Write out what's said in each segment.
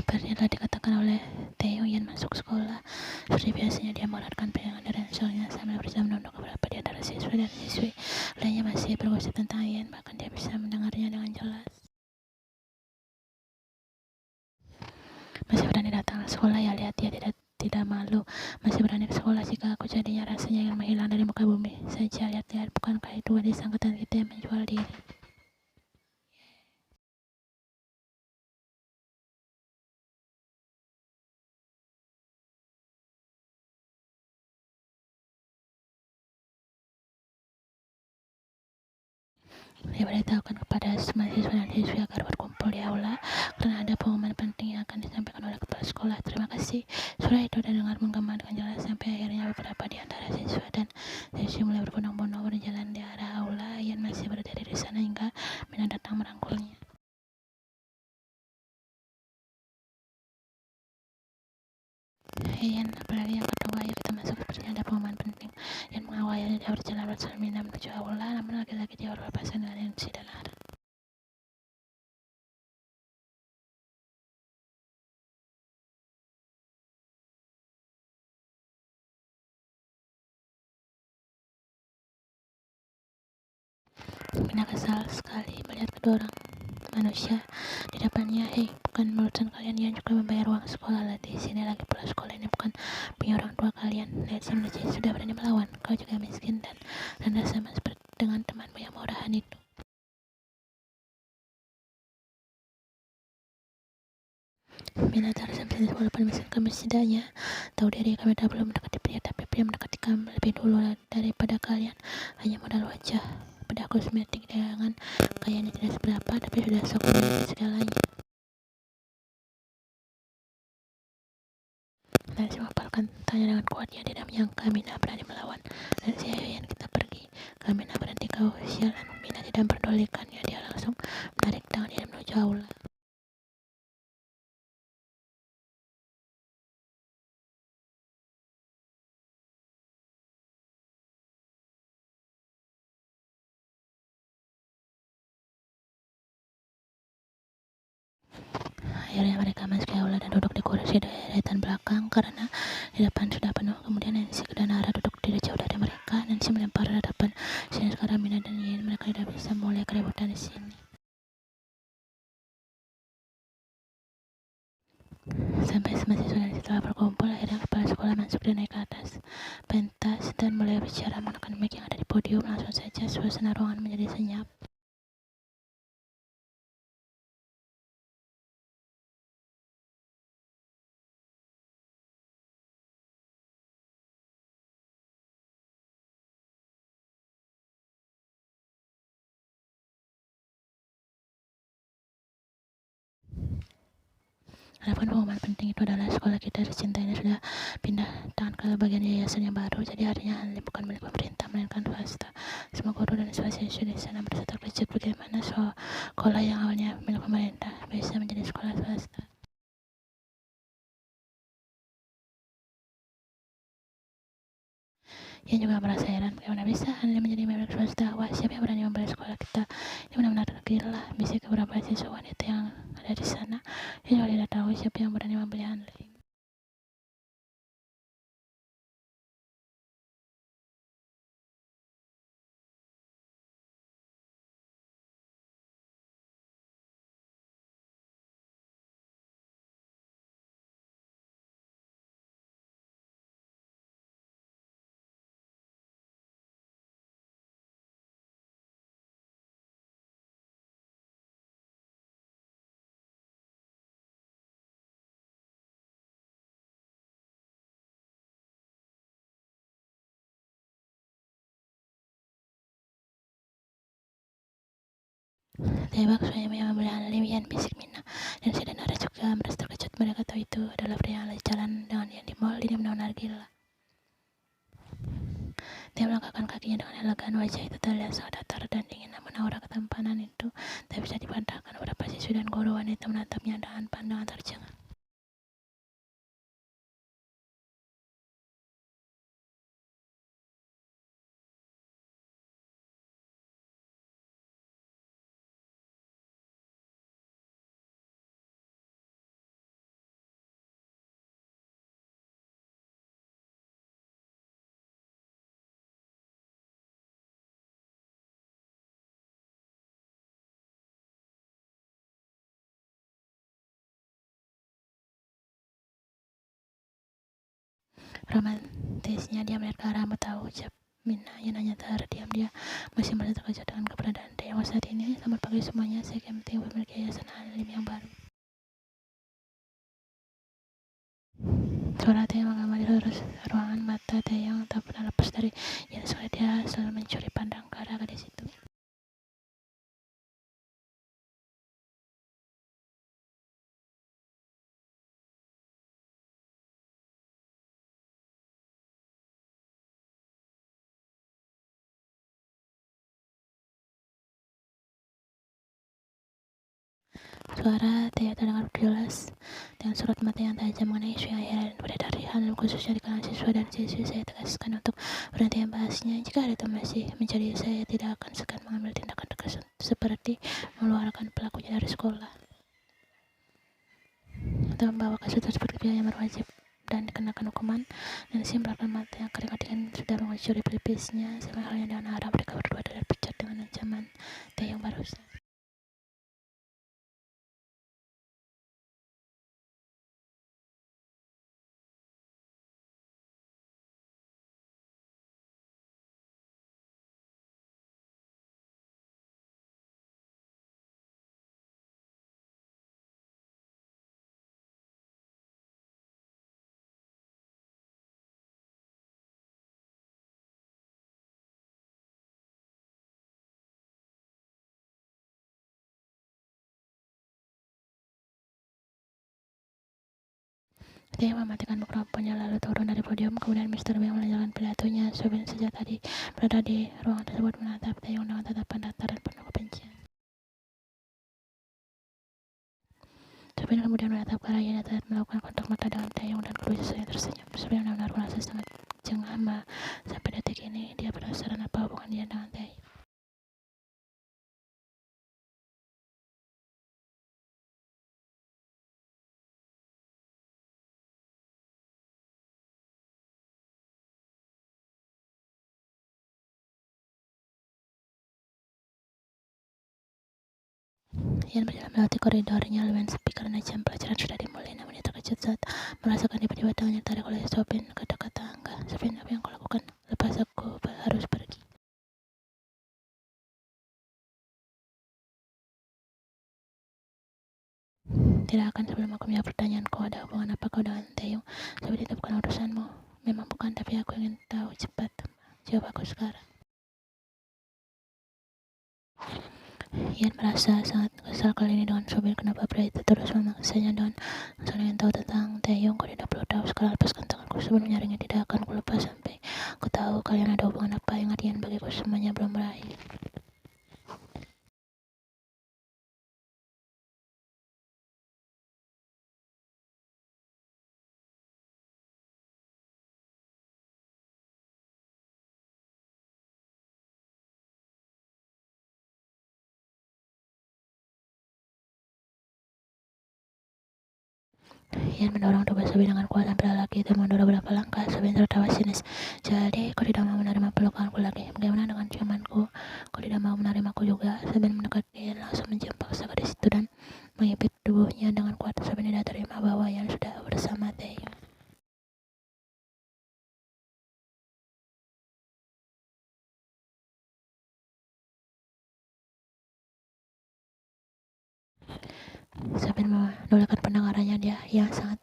Seperti telah dikatakan oleh Tae Yan masuk sekolah. Seperti biasanya dia mengeluarkan pegangan dari ranselnya sambil berusaha menunduk beberapa di antara siswa dan siswi lainnya masih bergosip tentang Yan, bahkan dia bisa mendengarnya dengan jelas. Masih berani datang ke sekolah ya, lihat dia tidak malu. Masih berani ke sekolah, jika aku jadinya rasanya ingin menghilang dari muka bumi saja. Lihat-lihat, bukankah itu gadis angkatan kita yang menjual diri? Dia beritahukan kepada semua siswa dan siswi agar berkumpul di aula karena ada pengumuman penting yang akan disampaikan oleh kepala sekolah. Terima kasih. Suara itu terdengar menggema dengan jelas sampai akhirnya beberapa di antara siswa dan siswi mulai berbondong-bondong berjalan di arah aula. Yan masih berdiri di sana hingga Mina datang merangkulnya. Hei Yan, apalagi yang kedua, ayo kita masuk, sepertinya ada pengumuman penting. Yan mengawalnya, dia berjalan bersama Mina menuju aula, namun lagi-lagi dia berpapasan dengan Yancy dan Lara. Mina kesal sekali melihat kedua orang manusia di depannya. Hei, bukan urusan kalian, Yan juga membayar uang sekolah lah di sini, lagi pula sekolah ini bukan punya orang tua kalian. Lihat si Michi sudah berani melawan, kau juga miskin dan rendah sama seperti dengan temanmu yang murahan itu. Mina harus sensitif walaupun miskin, kami setidaknya tahu diri. Kami dah belum mendekati pria, tapi pria mendekati kami lebih dulu daripada kalian. Hanya modal wajah, bedah kosmetik dengan kayaknya tidak seberapa, tapi sudah sok memiliki segalanya. Dan si mempalkan tanya dengan kuat. Dia tidak menyangka Mina berani melawan. Dan si Yan, kita pergi. Kalau Mina berhenti, kau sialan. Mina tidak memperdulikannya, dia langsung menarik tangan dia menuju aula. Akhirnya mereka masuk ke aula dan duduk di kursi deretan belakang karena di depan sudah penuh. Kemudian Nancy dan Nara duduk tidak jauh dari mereka. Nancy melempar hadapan sini. Sekarang Mina dan Yin, mereka tidak bisa mulai keributan di sini. Sampai semua siswa dan siswa berkumpul, akhirnya kepala sekolah masuk dan naik ke atas pentas dan mulai bicara menggunakan mic yang ada di podium. Langsung saja suasana ruangan menjadi senyap. Adapun pengumuman penting itu adalah sekolah kita tercinta ini sudah pindah tangan ke bagian yayasan yang baru, jadi artinya Hanli bukan milik pemerintah melainkan swasta. Semua guru dan siswa-siswi di sana merasa terkejut bagaimana sekolah yang awalnya milik pemerintah bisa menjadi sekolah swasta. Ia juga merasa heran bagaimana bisa Hanli menjadi milik swasta. Wah, siapa yang berani membeli sekolah kita? Ini benar-benar gila, bisik beberapa siswa wanita yang ada di sana. Ia juga tidak tahu siapa yang berani membeli Hanli. Tebak saya yang membeli Hanli, Yan, bisik Mina. Dan si dan Nara juga merasa terkejut. Mereka tahu itu adalah pria yang lagi jalan dengan Yan di mall. Ini benar-benar gila. Dia melangkahkan kakinya dengan elegan. Wajah itu terlihat sangat datar dan dingin, namun aura ketampanan itu tak bisa dibantahkan. Beberapa siswi dan guru wanita menatapnya dengan pandangan tercengang. Dramatisnya dia melihat ke arah tahu ucap Mina yang hanya terdiam. Dia masih merasa terkejut dengan keberadaan Taeyong saat ini. Selamat pagi semuanya, saya Kim Taeyong, memiliki yayasan Halim yang baru. Suara Taeyong menggema di seluruh ruangan. Mata Taeyong tak pernah lepas dari Yen sekali. Dia selalu mencuri pandang ke arah gadis itu. Suara Taeyong terdengar jelas dengan sorot mata yang tajam mengenai isu yang akhirnya beredar di Hanlim, khususnya di kalangan siswa dan siswi. Saya tegaskan untuk berhenti membahasnya. Jika ada itu masih mencari, saya tidak akan segan mengambil tindakan tegas seperti mengeluarkan pelakunya dari sekolah atau membawa kasus tersebut ke pihak yang berwajib dan dikenakan hukuman. Dan si melakukan mata yang kering dingin sudah mengucuri pelipisnya. Sama halnya dengan arah mereka berdua adalah pecat dengan ancaman Taeyong barusan. Dia mematikan mikrofonnya lalu turun dari podium. Kemudian Mr. Wang melanjutkan pidatonya. Subin sejak tadi berada di ruangan tersebut menatap Taeyong dengan tatapan datar dan penuh kebencian. Subin kemudian menatap ke arah Yen dan melakukan kontak mata dengan Taeyong dan kedua siswanya tersenyum. Subin benar-benar merasa sangat jengah sampai detik ini. Dia penasaran apa hubungan dia dengan Taeyong. Ian berjalan melewati koridornya lumayan sepi karena jam pelajaran sudah dimulai. Namun dia terkejut saat merasakan tiba-tiba tangannya ditarik oleh Subin. Kata-kata enggak. Subin, apa yang kau lakukan? Lepas, aku harus pergi. Tidak akan. Sebelum aku menjawab pertanyaanku, ada hubungan apa kau dengan Taeyong? Subin, itu bukan urusanmu. Memang bukan, tapi aku ingin tahu cepat. Jawab aku sekarang. Ian merasa sangat kesal kali ini dengan Subin. Kenapa pria itu terus memaksanya dengan saya ingin tahu tentang Taeyong. Kau tidak perlu tahu. Sekarang lepaskan tanganku. Subin menyaringnya. Tidak akan kulepas sampai aku tahu kalian ada hubungan apa. Ingat Ian, bagiku semuanya belum berakhir. Ian mendorong tubuh Subin dengan kuat sampai lelaki itu mundur beberapa langkah. Subin tertawa sinis. Jadi, kau tidak mau menerima pelukanku lagi? Bagaimana dengan ciumanku? Kau tidak mau menerimaku juga? Subin mendekat Ian, langsung mencium paksa gadis itu dan mengipit tubuhnya dengan kuat. Subin tidak terima bahwa Ian sudah bersama Taeyong. Subin menolakkan pendengarannya dia yang sangat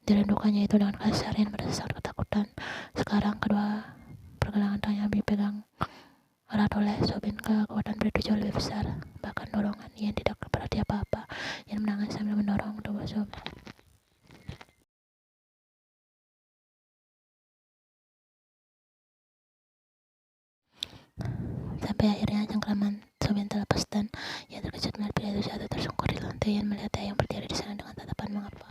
dirindukannya itu dengan kasar. Ian merasa sangat ketakutan. Sekarang kedua pergelangan tangannya dipegang erat oleh Subin. Kekuatan pria itu jauh lebih besar. Bahkan dorongan Ian tidak berarti apa-apa. Ian menangis sambil mendorong tubuh Subin. Sampai akhirnya cengkraman Subin terlepas dan ia terkejut melihat pria itu jatuh tersungkur di lantai. Ian melihat Taeyong berdiri di sana dengan tatapan mengapa.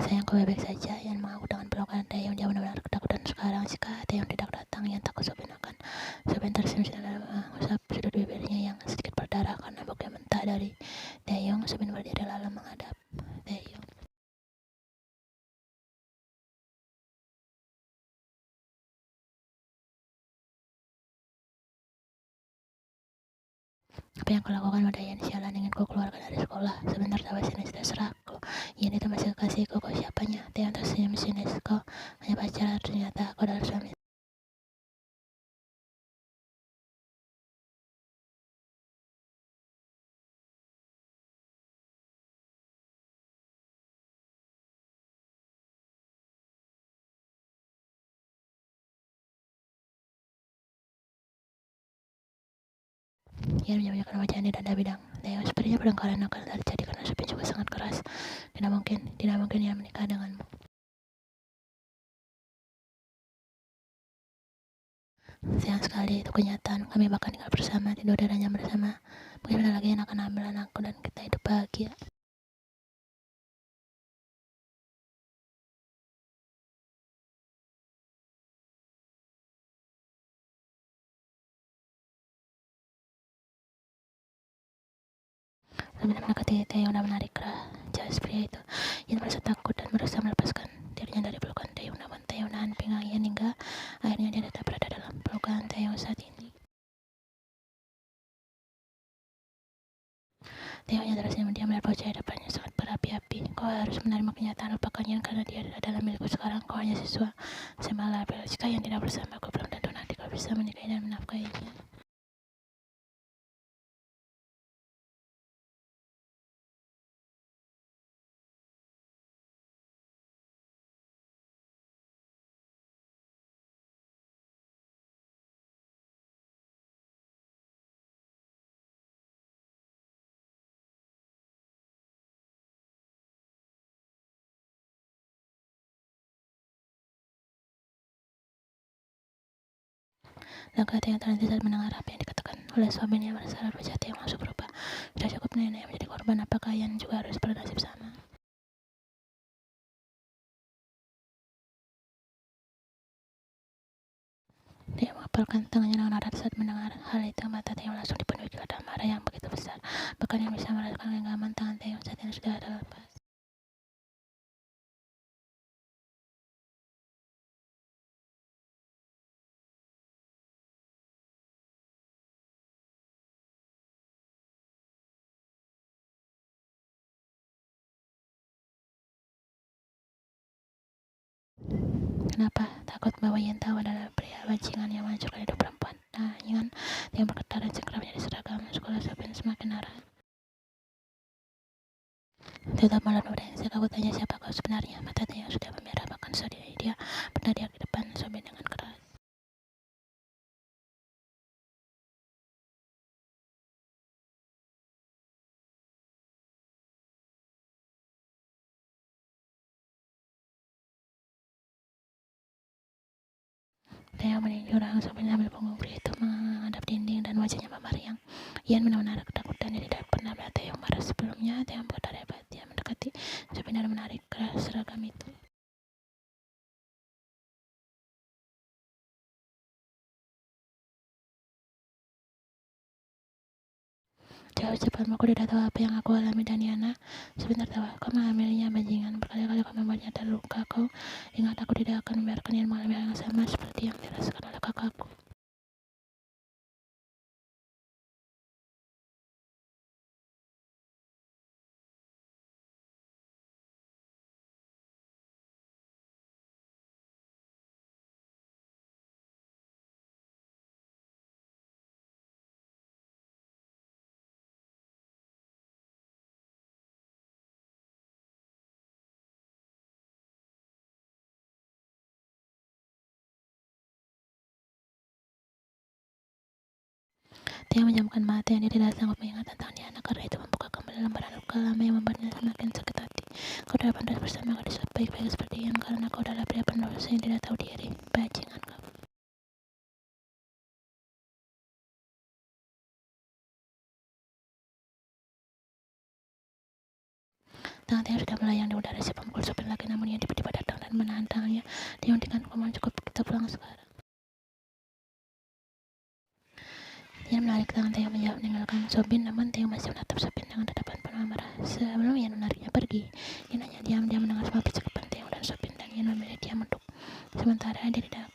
Sayangku baik-baik saja. Ian mengaku dengan pelukan Taeyong. Dia benar-benar ketakutan sekarang. Jika Taeyong tidak datang, Ian takut Subin akan. Subin tersenyum dan mengusap sudut bibirnya yang sedikit berdarah karena bau yang mentah dari Taeyong. Subin berdiri lalu menghadap Taeyong. Apa yang kau lakukan pada Yan? Sialan, ingin kau keluarkan dari sekolah. Sebentar tawa sinis terserahku. Yan itu masih kekasihku, kau siapanya? Tian tersenyum sinis. Kau hanya pacar, ternyata kau adalah suami. Yan menyembunyikan wajahnya dan bidang. Taeyong sepertinya pendangkalan akan terjadi karena Sophie juga sangat keras. Tidak mungkin Yan menikah denganmu. Sayang sekali, itu kenyataan. Kami bahkan tinggal bersama, tidur dan hanya bersama. Bagaimana lagi yang akan ambil anakku dan kita hidup bahagia? Sambil mendekati Taeyong dan menarik jas pria itu, Yan merasa takut dan berusaha melepaskan dirinya dari pelukan Taeyong. Namun Taeyong menahan pinggang Yan hingga akhirnya dia tetap berada dalam pelukan Taeyong saat ini. Taeyong yang tersenyum dia melihat wajah depannya sangat berapi-api. Kau harus menerima kenyataan, lupakan Yan karena dia adalah milikku sekarang. Kau hanya siswa SMA label. Jika Yan tidak bersama, aku belum tentu nanti kau bisa menikahi dan menafkahinya. Langkah Taeyong terhenti saat mendengar apa yang dikatakan oleh suaminya. Merasa wajah Taeyong langsung berubah. Sudah cukup nenek yang menjadi korban, apakah Yan juga harus bernasib sama? Dia mengepalkan tangannya dengan erat saat mendengar hal itu. Mata Taeyong langsung dipenuhi kilatan marah yang begitu besar. Bahkan yang bisa merasakan genggaman tangan Taeyong saat ini sudah ada lepas. Kenapa? Takut bahwa Yan tahu adalah pria bajingan yang menghancurkan hidup perempuan. Nah, Yan yang bergetar dan segera menjadi seragam sekolah Sophie semakin marah. Tetap malam berengsek, aku tanya siapa kau sebenarnya. Mata Taeyong sudah memerah, bahkan saat dia berteriak di depan Sophie dengan keras. Taeyong meninju langsung sambil punggung pria itu menghadap dinding dan wajahnya memariang. Yan benar-benar ketakutan. Dia tidak pernah melihat Taeyong marah sebelumnya. Taeyong bergetar hebat. Dia mendekati Sophie dan menarik keras seragam itu. Jauh cepatmu, aku tidak tahu apa yang aku alami dan Yana. Sebentar tahu, kau mengambilnya bajingan. Berkali-kali kau membuatnya terluka. Kau ingat aku tidak akan membiarkan Yana mengalami hal yang sama seperti yang dirasakan oleh kakakku. Dia menjamkan mata yang dia tidak sanggup mengingat tentang Yana karena itu membuka kembali lembaran luka lama yang membuatnya semakin sakit hati. Kau tidak pantas bersama gadis baik-baik seperti Yan karena kau adalah pria pendosa yang tidak tahu diri. Bajingan kau. Tangan Taeyong sudah melayang di udara siap memukul Sophie lagi, namun ia tiba-tiba datang dan menahan tangannya. Dia menghentikan, "Kau cukup, kita pulang sekarang." Yan menarik tangan Taeyong meninggalkan Sophie, namun Taeyong masih menatap Sophie dengan tatapan penuh amarah. Sebelum Yan menariknya pergi, Yan hanya diam-diam mendengar semua bisikan Taeyong dan Sophie, dan Yan memilih diam untuk sementara. Dia tidak